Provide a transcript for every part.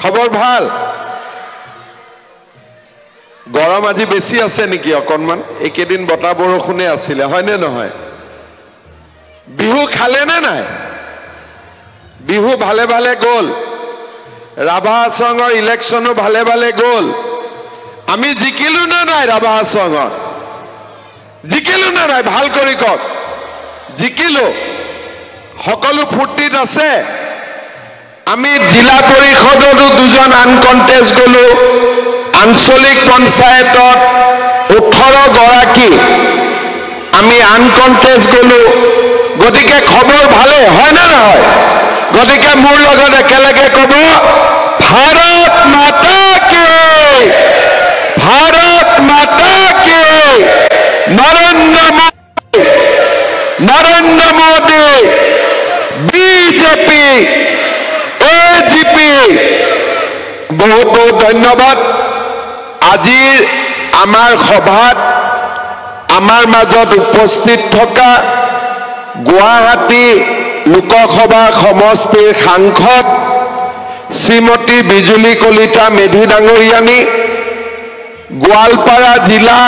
খবৰ ভাল গৰম আজি বেছি আছে নেকি অকনমান একেদিন বতাহ বৰষুণে আছিলে হয়নে নহয় বিহু খালে না নাই বিহু ভালে ভালে গল ৰাভা হাছঙৰ ইলেকশনো ভালে ভালে গল আমি জিকিলো না নাই ৰাভা হাছঙৰ জিকিলো না নাই ভাল কৰি কক জিকিলো সকলো ফূৰ্তিত আছে আমি জিলা পৰিষদতো দুজন আনকন্টেষ্ট গলো আঞ্চলিক পঞ্চায়তত 18 গৰাকী আমি আনকন্টেষ্ট গলো গতিকে খবৰ ভালে হয় না নহয় গতিকে মোৰ লগত একেলগে কব ভাৰত মাতা কি নৰেন্দ্ৰ মোদী বিজেপি এজিপি বহুত বহুত ধন্যবাদ আজিৰ আমাৰ সভাত আমাৰ মাজত উপস্থিত থকা গুৱাহাটী লোকসভা সমষ্টিৰ সাংসদ শ্ৰীমতী বিজুলী কলিতা মেধি ডাঙৰীয়ানী গোৱালপাৰা জিলা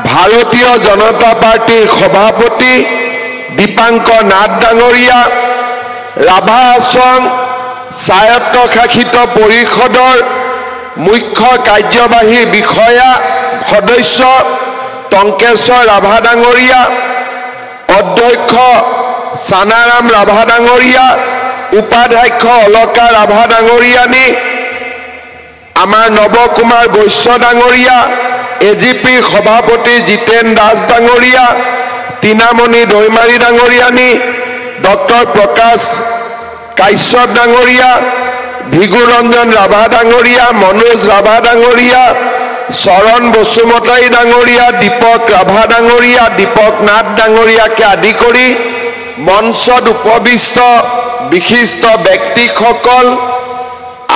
ভাৰতীয় জনতা পাৰ্টিৰ সভাপতি দীপাংকৰ নাথ ডাঙৰীয়া ৰাভা হাছং স্বায়ত্তশাসিত পৰিষদৰ মুখ্য কাৰ্যবাহী বিষয়া সদস্য টংকেশ্বৰ ৰাভা ডাঙৰীয়া অধ্যক্ষ চানাৰাম ৰাভা ডাঙৰীয়া উপাধ্যক্ষ অলকা ৰাভা ডাঙৰীয়ানী আমাৰ নৱকুমাৰ বৈশ্য ডাঙৰীয়া এজিপিৰ সভাপতি জিতেন দাস ডাঙৰীয়া তিনামণি দৈমাৰী ডাঙৰীয়ানী ডক্টৰ প্ৰকাশ কাশ্যপ ডাঙৰীয়া ভিগু ৰঞ্জন ৰাভা ডাঙৰীয়া মনোজ ৰাভা ডাঙৰীয়া চৰণ বসুমতাৰী ডাঙৰীয়া দীপক ৰাভা ডাঙৰীয়া দীপক নাথ ডাঙৰীয়াকে আদি কৰি মঞ্চত উপবিষ্ট বিশিষ্ট ব্যক্তিসকল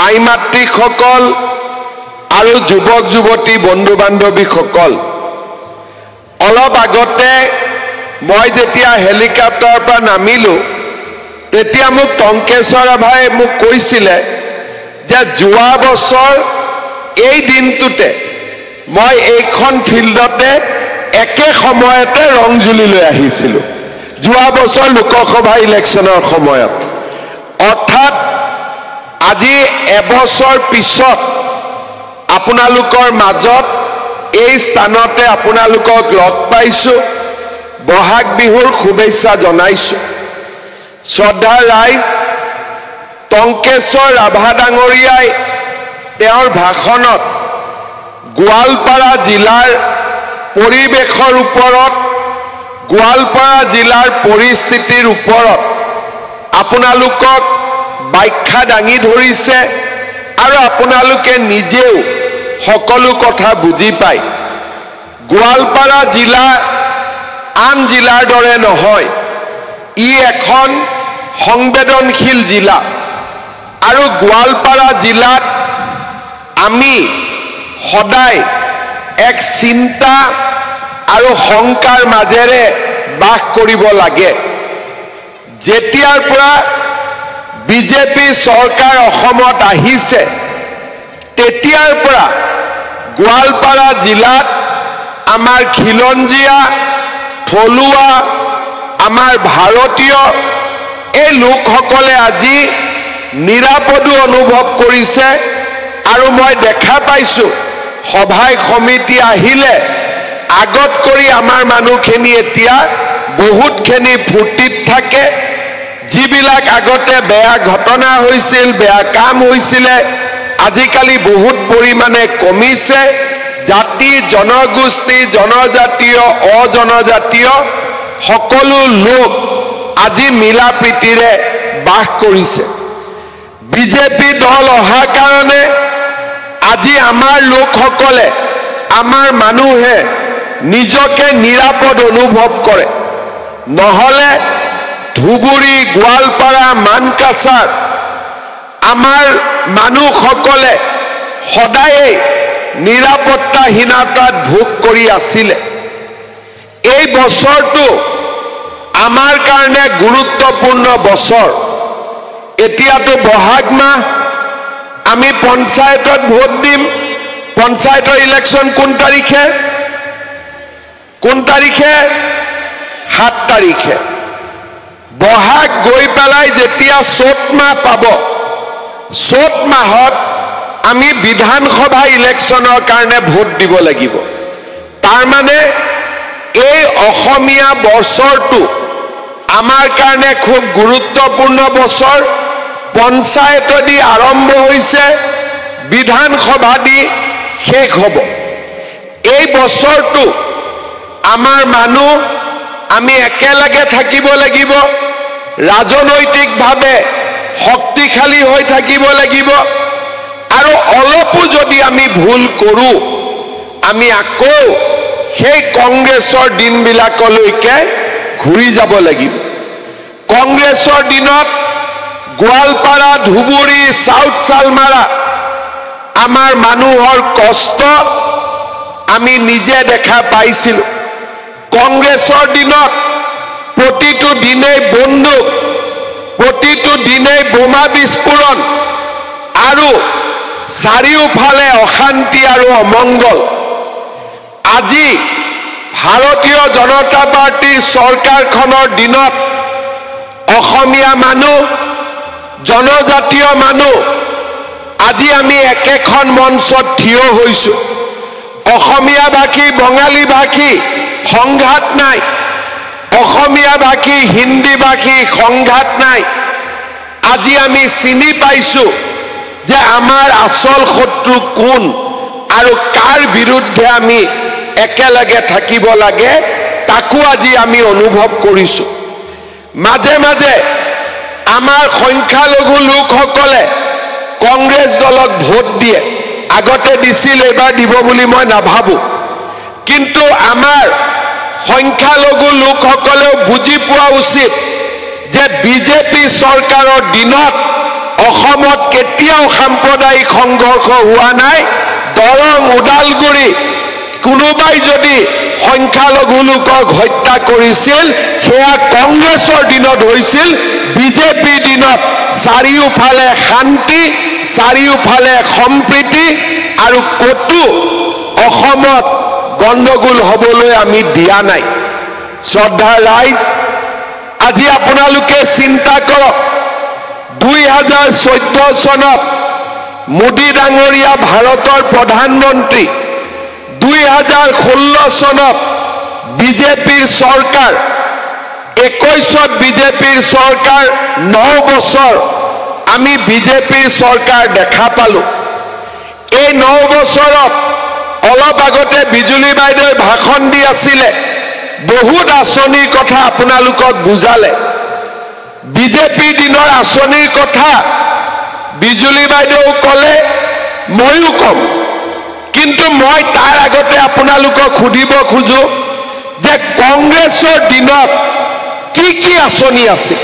আই মাতৃসকল আৰু যুৱক যুৱতী বন্ধু বান্ধৱীসকল অলপ আগতে মই যেতিয়া হেলিকপ্টাৰৰ পৰা নামিলো তেতিয়া মোক টংকেশ্বৰ ৰাভাই মোক কৈছিলে যে যোৱা বছৰ এই দিনটোতে মই এইখন ফিল্ডতে একে সময়তে ৰং জুলি লৈ আহিছিলো যোৱা বছৰ লোকসভা ইলেকশ্যনৰ সময়ত অৰ্থাৎ আজি এবছৰ পিছত আপোনালোকৰ মাজত এই স্থানতে আপোনালোকক লগ পাইছো বহাগ বিহুৰ শুভেচ্ছা জনাইছো শ্ৰদ্ধা ৰাইজ টংকেশ্বৰ ৰাভা ডাঙৰীয়াই তেওঁৰ ভাষণত গোৱালপাৰা জিলাৰ পৰিৱেশৰ ওপৰত গোৱালপাৰা জিলাৰ পৰিস্থিতিৰ ওপৰত আপোনালোকক ব্যাখ্যা দাঙি ধৰিছে আৰু আপোনালোকে নিজেও সকলো কথা বুজি পায় গোৱালপাৰা জিলা আন জিলাৰ দৰে নহয় ই এখন সংবেদনশীল জিলা আৰু গোৱালপাৰা জিলাত আমি সদায় এক চিন্তা আৰু শংকাৰ মাজেৰে বাস কৰিব লাগে যেতিয়াৰ পৰা বিজেপি চৰকাৰ অসমত আহিছে তেতিয়াৰ পৰা গোৱালপাৰা জিলাত আমাৰ খিলঞ্জীয়া থলুৱা আমাৰ ভাৰতীয় এই লোকসকলে আজি নিৰাপদো অনুভৱ কৰিছে আৰু মই দেখা পাইছো সভাই সমিতি আহিলে আগত কৰি আমাৰ মানুহখিনি এতিয়া বহুতখিনি ফূৰ্তিত থাকে যিবিলাক আগতে বেয়া ঘটনা হৈছিল বেয়া কাম হৈছিলে আজিকালি বহুত পৰিমাণে কমিছে জাতি জনগোষ্ঠী জনজাতীয় অজনজাতীয় সকলো লোক আজি মিলা প্ৰীতিৰে বাস কৰিছে বিজেপি দল অহা কাৰণে আজি আমাৰ লোকসকলে আমাৰ মানুহে নিজকে নিৰাপদ অনুভৱ কৰে নহলে ধুবুৰী গোৱালপাৰা মানকাছাৰ আমাৰ মানুহসকলে সদায় নিৰাপত্তাহীনতাত ভোগ কৰি আছিলে এই বছৰটো আমাৰ কাৰণে গুৰুত্বপূৰ্ণ বছৰ এতিয়াতো বহাগ মাহ আমি পঞ্চায়তত ভোট দিম পঞ্চায়তৰ ইলেকশ্যন কোন তাৰিখে 7 তাৰিখে বহাগ গৈ পেলাই যেতিয়া চ'ত মাহ পাব চ'ত মাহত আমি বিধানসভা ইলেকশ্যনৰ কাৰণে ভোট দিব লাগিব তাৰ মানে এই অসমীয়া বছৰটো আমাৰ কাৰণে খুব গুৰুত্বপূৰ্ণ বছৰ পঞ্চায়ত দি আৰম্ভ হৈছে বিধানসভা দি শেষ হ'ব এই বছৰটো আমাৰ মানুহ আমি একেলগে থাকিব লাগিব ৰাজনৈতিকভাৱে শক্তিশালী হৈ থাকিব লাগিব আৰু অলপো যদি আমি ভুল কৰোঁ আমি আকৌ সেই কংগ্ৰেছৰ দিনবিলাকলৈকে ঘূৰি যাব লাগিব কংগ্ৰেছৰ দিনত গোৱালপাৰা ধুবুৰী সাউথ সালমাৰা আমাৰ মানুহৰ কষ্ট আমি নিজে দেখা পাইছিলোঁ কংগ্ৰেছৰ দিনত প্ৰতিটো দিনেই বন্দুক প্ৰতিটো দিনেই বোমা বিস্ফোৰণ আৰু চাৰিওফালে অশান্তি আৰু অমংগল আজি ভাৰতীয় জনতা পাৰ্টিৰ চৰকাৰখনৰ দিনত অসমীয়া মানুহ জনজাতীয় মানুহ আজি আমি একেখন মঞ্চত থিয় হৈছোঁ অসমীয়া ভাষী বঙালী ভাষী সংঘাত নাই অসমীয়া ভাষী হিন্দী ভাষী সংঘাত নাই আজি আমি চিনি পাইছোঁ যে আমাৰ আচল শত্ৰু কোন আৰু কাৰ বিৰুদ্ধে আমি একেলগে থাকিব লাগে তাকো আজি আমি অনুভৱ কৰিছোঁ মাজে মাজে আমাৰ সংখ্যালঘু লোকসকলে কংগ্ৰেছ দলক ভোট দিয়ে আগতে দিছিল এবাৰ দিব বুলি মই নাভাবো কিন্তু আমাৰ সংখ্যালঘু লোকসকলেও বুজি পোৱা উচিত যে বিজেপি চৰকাৰৰ দিনত অসমত কেতিয়াও সাম্প্ৰদায়িক সংঘৰ্ষ হোৱা নাই দৰং ওদালগুৰি কোনোবাই যদি সংখ্যালঘু লোকক হত্যা কৰিছিল সেয়া কংগ্ৰেছৰ দিনত হৈছিল বিজেপিৰ দিনত চাৰিওফালে শান্তি চাৰিওফালে সম্প্ৰীতি আৰু কতো অসমত গণ্ডগোল হ'বলৈ আমি দিয়া নাই শ্ৰদ্ধাৰ ৰাইজ আজি আপোনালোকে চিন্তা কৰক 2014 চনত মোদী ডাঙৰীয়া ভাৰতৰ প্ৰধানমন্ত্ৰী 2016 চনত বিজেপিৰ চৰকাৰ 21ত বিজেপিৰ চৰকাৰ 9 বছৰ আমি বিজেপিৰ চৰকাৰ দেখা পালোঁ এই 9 বছৰত অলপ আগতে বিজুলী বাইদেৱে ভাষণ দি আছিলে বহুত আঁচনিৰ কথা আপোনালোকক বুজালে বিজেপিৰ দিনৰ আঁচনিৰ কথা বিজুলী বাইদেউ ক'লে ময়ো কম কিন্তু মই তাৰ আগতে আপোনালোকক সুধিব খোজো যে কংগ্ৰেছৰ দিনত কি আঁচনি আছিল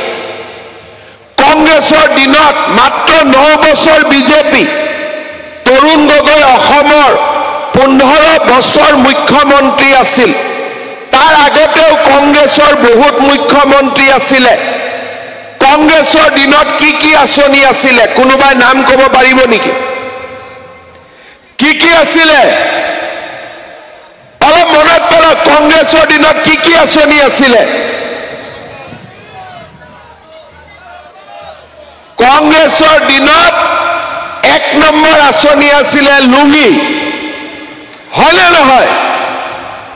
কংগ্ৰেছৰ দিনত মাত্ৰ 9 বছৰ বিজেপি তৰুণ গগৈ অসমৰ 15 বছৰ মুখ্যমন্ত্ৰী আছিল তাৰ আগতেও কংগ্ৰেছৰ বহুত মুখ্যমন্ত্ৰী আছিলে কংগ্ৰেছৰ দিনত কি আঁচনি আছিলে কোনোবাই নাম ক'ব পাৰিব নেকি কি আছিলে অলপ মনত পেলাওক কংগ্ৰেছৰ দিনত কি আঁচনি আছিলে কংগ্ৰেছৰ দিনত 1 নম্বৰ আঁচনি আছিলে লুঙি হয়নে নহয়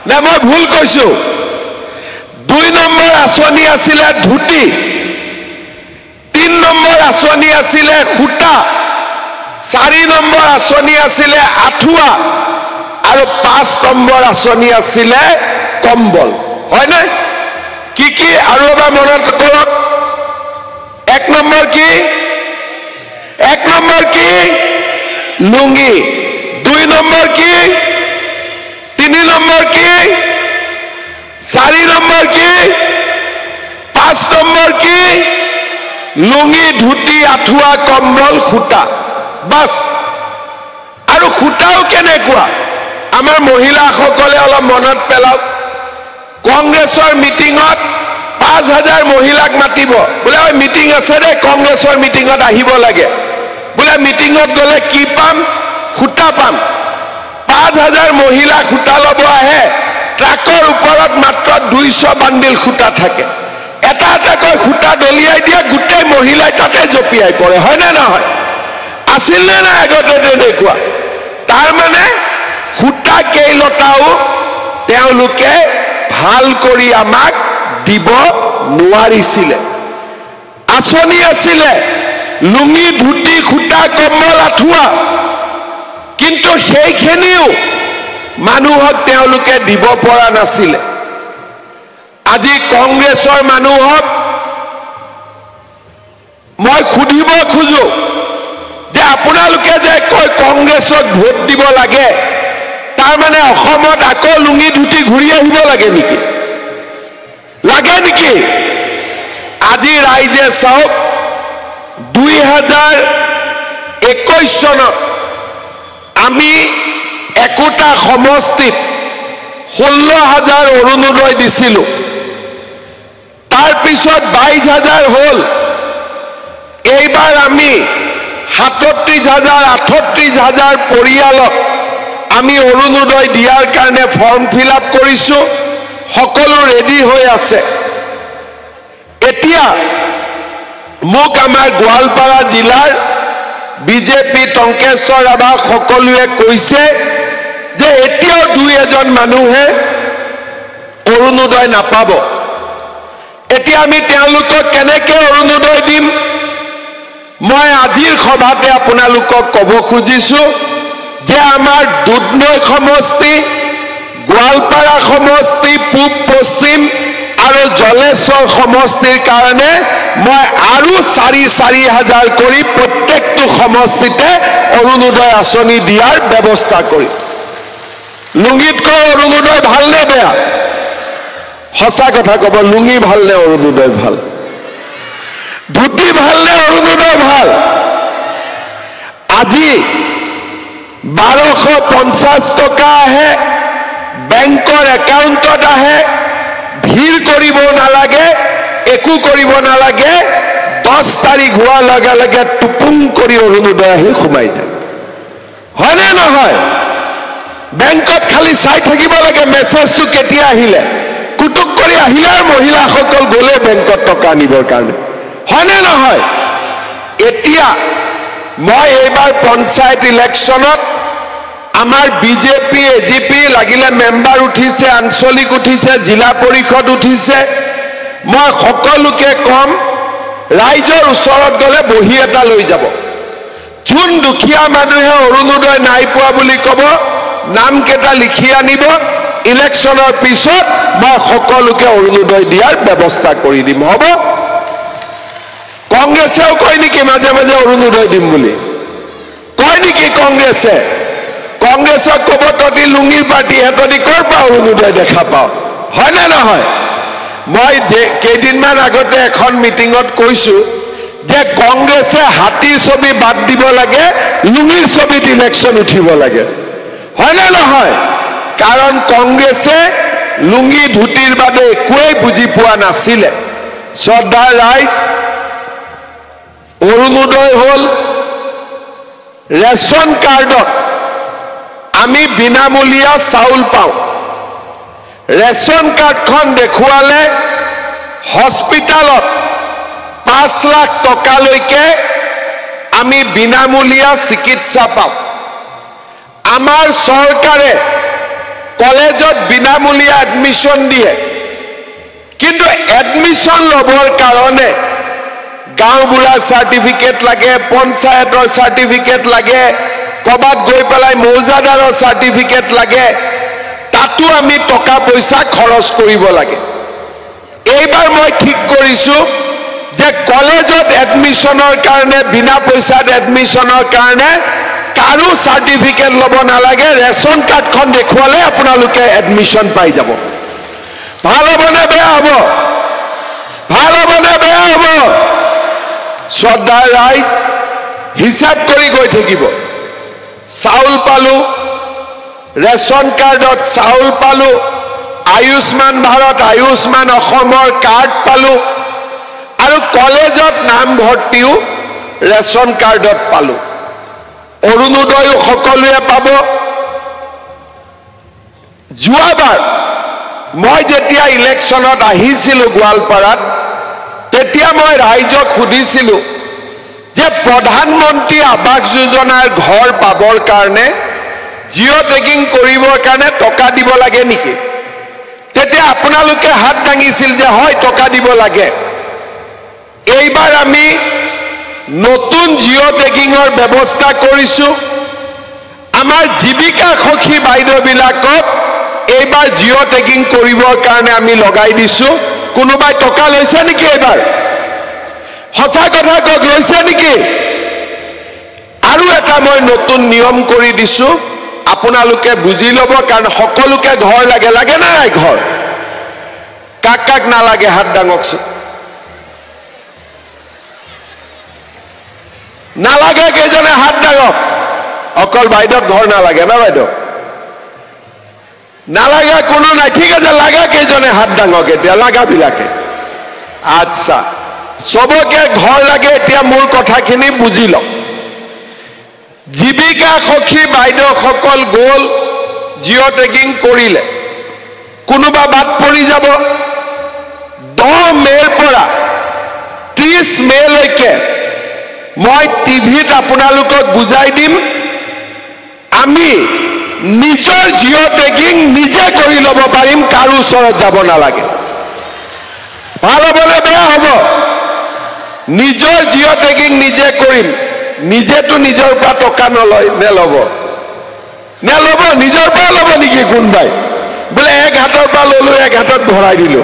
না মই ভুল কৈছো 2 নম্বৰ আঁচনি আছিলে ধুতি 3 নম্বৰ আঁচনি আছিলে খুটা 4 নম্বৰ আঁচনি আছিলে আঠুৱা আৰু 5 নম্বৰ আঁচনি আছিলে কম্বল হয়নে কি আৰু এবাৰ মনত কৰক 1 নম্বৰ কি 1 নম্বৰ কি লুঙি 2 নম্বৰ কি 3 নম্বৰ কি 4 নম্বৰ কি 5 নম্বৰ কি লুঙি ধুতি আঠুৱা কম্বল খুটা বাস আৰু খুটাও কেনেকুৱা আমাৰ মহিলাসকলে অলপ মনত পেলাওক কংগ্ৰেছৰ মিটিঙত 5000 মহিলাক মাতিব বোলে মিটিং আছে দে কংগ্ৰেছৰ মিটিঙত আহিব লাগে বোলে মিটিঙত গ'লে কি পাম খুঁটা পাম 5,000 মহিলা খুঁটা ল'ব আহে ট্ৰাকৰ ওপৰত মাত্ৰ 200 বান্ডিল খুঁটা থাকে এটা এটাকৈ খুঁটা দলিয়াই দিয়ে গোটেই মহিলাই তাতে জঁপিয়াই পৰে হয় নে নহয় আছিল নে নাই আগতে তেনেকুৱা তাৰ মানে খুঁটা কেইলটাও তেওঁলোকে ভাল কৰি আমাক দিব নোৱাৰিছিলে আঁচনি আছিলে লুঙি ধুতি খুঁটা কম্বল আঁঠুৱা কিন্তু সেইখিনিও মানুহক তেওঁলোকে দিব পৰা নাছিলে আজি কংগ্ৰেছৰ মানুহক মই সুধিব খোজো যে আপোনালোকে যে কয় কংগ্ৰেছক ভোট দিব লাগে তাৰ মানে অসমত আকৌ লুঙি ধুতি ঘূৰি আহিব লাগে নেকি আজি ৰাইজে চাওক 2021 চনত আমি একোটা সমষ্টিত 16,000 অৰুণোদয় দিছিলোঁ তাৰ পিছত 22,000 হ'ল এইবাৰ আমি 37,000 38,000 পৰিয়ালক আমি অৰুণোদয় দিয়াৰ কাৰণে ফৰ্ম ফিল আপ কৰিছোঁ সকলো ৰেডি হৈ আছে এতিয়া মোক আমাৰ গোৱালপাৰা জিলাৰ বিজেপি টংকেশ্বৰ ৰাভা সকলোৱে কৈছে যে এতিয়াও 2-এজন মানুহে অৰুণোদয় নাপাব এতিয়া আমি তেওঁলোকক কেনেকৈ অৰুণোদয় দিম মই আজিৰ সভাতে আপোনালোকক ক'ব খুজিছোঁ যে আমাৰ দুধনৈ সমষ্টি গোৱালপাৰা সমষ্টি পূব পশ্চিম আৰু জলেশ্বৰ সমষ্টিৰ কাৰণে মই আৰু 4,000 কৰি প্ৰত্যেকটো সমষ্টিতে অৰুণোদয় আঁচনি দিয়াৰ ব্যৱস্থা কৰিম লুঙিতকৈ অৰুণোদয় ভাল নে বেয়া সঁচা কথা ক'ব লুঙি ভাল নে অৰুণোদয় ভাল ধুতি ভাল নে অৰুণোদয় ভাল আজি 1250 টকা আহে বেংকৰ একাউণ্টত আহে ভিৰ কৰিব নালাগে একো কৰিব নালাগে 10 তাৰিখ হোৱাৰ লগে লগে টুপুং কৰি অৰুণোদয় আহি সোমাই যায় হয়নে নহয় বেংকত খালি চাই থাকিব লাগে মেছেজটো কেতিয়া আহিলে কুটুক কৰি আহিলে আৰু মহিলাসকল গ'লে বেংকত টকা আনিবৰ কাৰণে হয়নে নহয় এতিয়া মই এইবাৰ পঞ্চায়ত ইলেকশ্যনত আমাৰ বিজেপি এজিপি লাগিলে মেম্বাৰ উঠিছে আঞ্চলিক উঠিছে জিলা পৰিষদ উঠিছে মই সকলোকে কম ৰাইজৰ ওচৰত গ'লে বহি এটা লৈ যাব যোন দুখীয়া মানুহে অৰুণোদয় নাই পোৱা বুলি ক'ব নামকেইটা লিখি আনিব ইলেকশ্যনৰ পিছত মই সকলোকে অৰুণোদয় দিয়াৰ ব্যৱস্থা কৰি দিম হ'ব কংগ্ৰেছেও কয় নেকি মাজে মাজে অৰুণোদয় দিম বুলি কয় নেকি কংগ্ৰেছক ক'ব তহঁতি লুঙিৰ পাৰ্টি হেতনি ক'ৰ পৰা অৰুণোদয় দেখা পাওঁ হয়নে নহয় মই কেইদিনমান আগতে এখন মিটিঙত কৈছোঁ যে কংগ্ৰেছে হাতীৰ ছবি বাদ দিব লাগে লুঙিৰ ছবিত ইলেকশ্যন উঠিব লাগে হয়নে নহয় কাৰণ কংগ্ৰেছে লুঙি ধুতিৰ বাদে একোৱেই বুজি পোৱা নাছিলে শ্ৰদ্ধাৰ ৰাইজ অৰুণোদয় হ'ল ৰেচন কাৰ্ডত আমি বিনামূলীয়া চাউল পাওঁ ৰেচন কাৰ্ডখন দেখুৱালে হস্পিটালত 5 লাখ টকালৈকে আমি বিনামূলীয়া চিকিৎসা পাওঁ আমাৰ চৰকাৰে কলেজত বিনামূলীয়া এডমিশ্যন দিয়ে কিন্তু এডমিশ্যন ল'বৰ কাৰণে গাঁওবুঢ়াৰ চাৰ্টিফিকেট লাগে পঞ্চায়তৰ চাৰ্টিফিকেট লাগে ক'ৰবাত গৈ পেলাই মৌজাদাৰৰ চাৰ্টিফিকেট লাগে তাতো আমি টকা পইচা খৰচ কৰিব লাগে এইবাৰ মই ঠিক কৰিছোঁ যে কলেজত এডমিশ্যনৰ কাৰণে বিনা পইচাত এডমিশ্যনৰ কাৰণে কাৰো চাৰ্টিফিকেট ল'ব নালাগে ৰেচন কাৰ্ডখন দেখুৱালে আপোনালোকে এডমিশ্যন পাই যাব ভাল হ'বনে বেয়া হ'ব ভাল হ'বনে বেয়া হ'ব শ্ৰদ্ধাৰ ৰাইজ হিচাপ কৰি গৈ থাকিব চাউল পালোঁ ৰেচন কাৰ্ডত চাউল পালোঁ আয়ুষ্মান ভাৰত আয়ুষ্মান অসমৰ কাৰ্ড পালোঁ আৰু কলেজত নামভৰ্তিও ৰেচন কাৰ্ডত পালো অৰুণোদয় সকলোৱে পাব যোৱাবাৰ মই যেতিয়া ইলেকশ্যনত আহিছিলো গোৱালপাৰাত তেতিয়া মই ৰাইজক সুধিছিলো যে প্ৰধানমন্ত্ৰী আৱাস যোজনাৰ ঘৰ পাবৰ কাৰণে জিঅ' টেগিং কৰিবৰ কাৰণে টকা দিব লাগে নেকি তেতিয়া আপোনালোকে হাত দাঙিছিল যে হয় টকা দিব লাগে এইবাৰ আমি নতুন জিঅ' টেগিঙৰ ব্যৱস্থা কৰিছো আমাৰ জীৱিকা সখী বাইদেউবিলাকক এইবাৰ জিঅ' টেগিং কৰিবৰ কাৰণে আমি লগাই দিছো কোনোবাই টকা লৈছে নেকি এইবাৰ সঁচা কথা কওক লৈছে নেকি আৰু এটা মই নতুন নিয়ম কৰি দিছো আপোনালোকে বুজি ল'ব কাৰণ সকলোকে ঘৰ লাগে লাগে না নাই ঘৰ কাক কাক নালাগে হাত দাঙকচোন নালাগে কেইজনে হাত দাঙক অকল বাইদেউক ঘৰ নালাগে না বাইদেউ নালাগে কোনো নাই ঠিক আছে লাগা কেইজনে হাত দাঙক এতিয়া লাগাবিলাকে আচ্ছা সবকে ঘৰ লাগে এতিয়া মোৰ কথাখিনি বুজি লওক জীৱিকা সখী বাইদেউসকল গ'ল জিঅ' টেগিং কৰিলে কোনোবা বাদ পৰি যাব 10 মে'ৰ পৰা 30 মে'লৈকে মই টিভিত আপোনালোকক বুজাই দিম আমি নিজৰ জিঅ' টেগিং নিজে কৰি ল'ব পাৰিম কাৰো ওচৰত যাব নালাগে ভাল হ'বনে বেয়া হ'ব নিজৰ জিঅ' টেগিং নিজে কৰিম নিজেতো নিজৰ পৰা টকা নলয় নেলব নিজৰ পৰা ল'ব নেকি কোনবাই বোলে এক হাতৰ পৰা ললো এক হাতত ভৰাই দিলো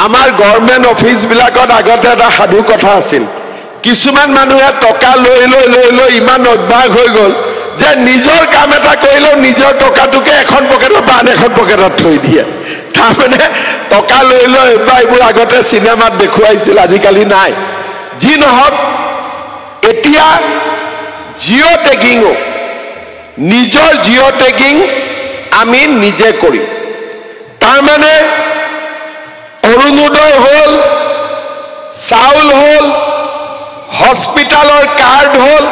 আমাৰ গভৰ্ণমেণ্ট অফিচবিলাকত আগতে এটা সাধু কথা আছিল কিছুমান মানুহে টকা লৈ লৈ লৈ লৈ ইমান অভ্যাস হৈ গ'ল যে নিজৰ কাম এটা কৰিলেও নিজৰ টকাটোকে এখন পকেটত বা আন এখন পকেটত থৈ দিয়ে তাৰমানে টকা লৈ লৈ এইবোৰ আগতে চিনেমাত দেখুৱাইছিল আজিকালি নাই যি নহওক এতিয়া জিঅ' টেগিঙো নিজৰ জিঅ' টেগিং আমি নিজে কৰিম তাৰমানে অৰুণোদয় হ'ল চাউল হ'ল হস্পিটালৰ কাৰ্ড হ'ল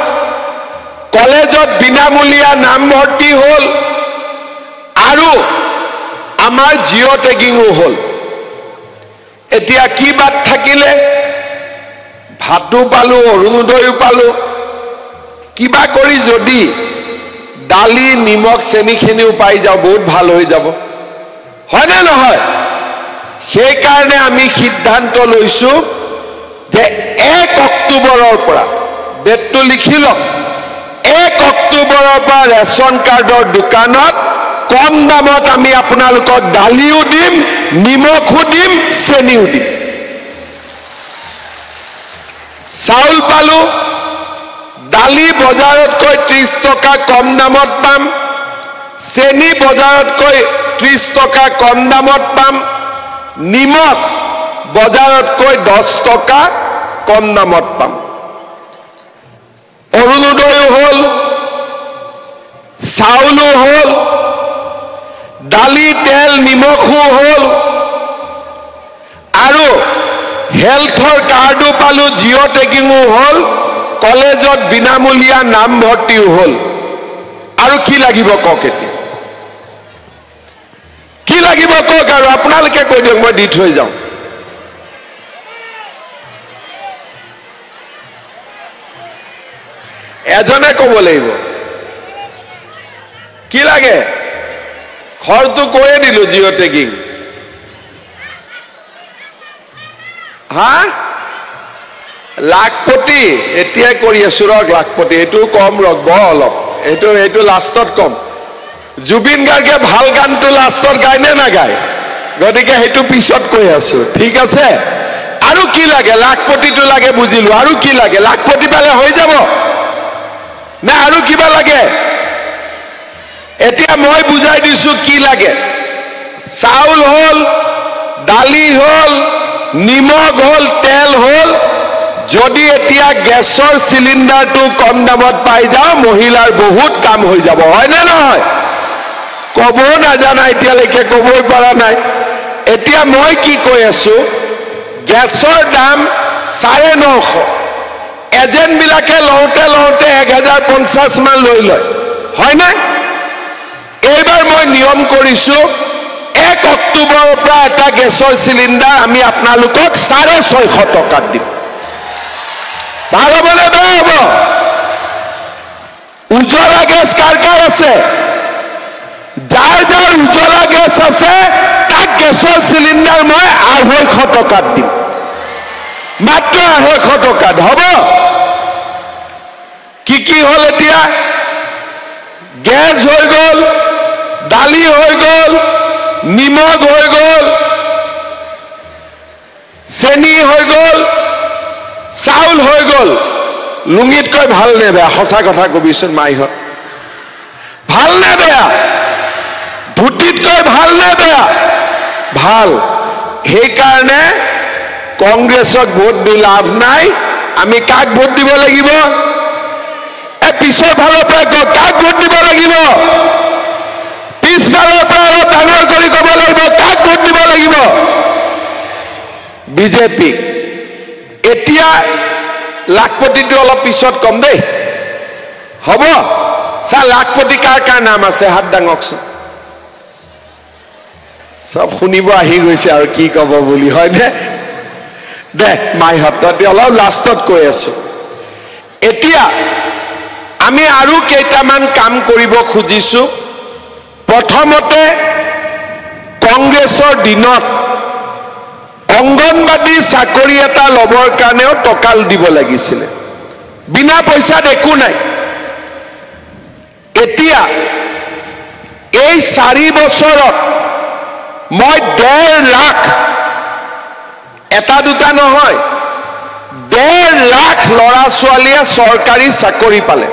কলেজত বিনামূলীয়া নামভৰ্তি হ'ল আৰু আমাৰ জিঅ' টেগিঙো হ'ল এতিয়া কি বাদ থাকিলে ভাতো পালো অৰুণোদয়ো পালো কিবা কৰি যদি দালি নিমখ চেনিখিনিও পাই যাও বহুত ভাল হৈ যাব হয়নে নহয় সেইকাৰণে আমি সিদ্ধান্ত লৈছো যে 1 অক্টোবৰৰ পৰা ডেটটো লিখি লওক 1 অক্টোবৰৰ পৰা ৰেচন কাৰ্ডৰ দোকানত কম দামত আমি আপোনালোকক দালিও দিম নিমখো দিম চেনিও দিম চাউল পালো দালি বজাৰতকৈ 30 টকা কম দামত পাম চেনি বজাৰতকৈ 30 টকা কম দামত পাম নিমখ বজাৰতকৈ 10 টকা কম দামত পাম অৰুণোদয়ো হ'ল চাউলো হ'ল দালি তেল নিমখো হ'ল আৰু হেলথৰ কাৰ্ডো পালো জিঅ' টেগিঙো হ'ল কলেজত বিনামূলীয়া নামভৰ্তিও হ'ল আৰু কি লাগিব কওক এতিয়া কি লাগিব কওক আৰু আপোনালোকে কৈ দিয়ক মই দি থৈ যাওঁ এজনে ক'ব লাগিব কি লাগে ঘৰটো কৈয়ে দিলো জিঅ' টেগিং হা লাখপতি এতিয়াই কৰি আছো ৰক লাখপতি এইটো কম ৰকব অলপ এইটো লাষ্টত কম জুবিন গাৰ্গে ভাল গানটো লাষ্টত গায় নে নাগায় গতিকে সেইটো পিছত কৈ আছো ঠিক আছে আৰু কি লাগে লাখপতিটো লাগে বুজিলো আৰু কি লাগে লাখপতি পালে হৈ যাব না আৰু কিবা লাগে এতিয়া মই বুজাই দিছো কি লাগে চাউল হ'ল দালি হ'ল নিমখ হ'ল তেল হ'ল যদি এতিয়া গেছৰ সিলিন্ডাৰটো কম দামত পাই যাও মহিলাৰ বহুত কাম হৈ যাব হয় না নহয় কব নাজানা এতিয়ালৈকে কবই পৰা নাই এতিয়া মই কি কৈ আছো গেছৰ দাম 950 এজেণ্টবিলাকে লওঁতে 1050 মান লৈ লয় হয়নে? এইবাৰ মই নিয়ম কৰিছোঁ 1 অক্টোবৰৰ পৰা এটা গেছৰ চিলিণ্ডাৰ আমি আপোনালোকক 650 টকাত দিম। ভাল হ'বনে বেয়া হ'ব? উজ্জ্বলা গেছ কাৰ কাৰ আছে? যাৰ যাৰ উজ্জ্বলা গেছ আছে তাক গেছৰ চিলিণ্ডাৰ মই 250 টকাত দিম। মাত্ৰ 250 টকাত হ'ব। কি হ'ল এতিয়া? গেছ হৈ গ'ল, দালি হৈ গ'ল, নিমখ হৈ গ'ল, চেনি হৈ গ'ল, চাউল হৈ গ'ল। লুঙিতকৈ ভাল নে বেয়া? সঁচা কথা কবিচোন মাইহঁত, ভাল নে বেয়া? ধুতিতকৈ ভাল নে বেয়া? ভাল। সেইকাৰণে কংগ্ৰেছক ভোট দি লাভ নাই। আমি কাক ভোট দিব লাগিব? পিছৰ ফালৰ পৰা কাক ভোট দিব লাগিব? পিছফালৰ পৰা অলপ ডাঙৰ কৰি ক'ব লাগিব, কাক ভোট দিব লাগিব? বিজেপিক। এতিয়া লাখপতিটো অলপ পিছত কম দেই, হ'ব? চা, লাখপতি কাৰ কাৰ নাম আছে? হাত দাঙকচোন। চব শুনিব আহি গৈছে আৰু কি ক'ব বুলি, হয়নে? দে মাইহঁত অলপ লাষ্টত কৈ আছো। এতিয়া আমি আৰু কেইটামান কাম কৰিব খুজিছো। প্ৰথমতে কংগ্ৰেছৰ দিনত অংগনবাদী চাকৰি এটা ল'বৰ কাৰণেও টকা দিব লাগিছিলে, বিনা পইচাত একো নাই। এতিয়া এই 4 বছৰত মই 1.5 লাখ, এটা দুটা নহয়, 1.5 লাখ ল'ৰা ছোৱালীয়ে চৰকাৰী চাকৰি পালে।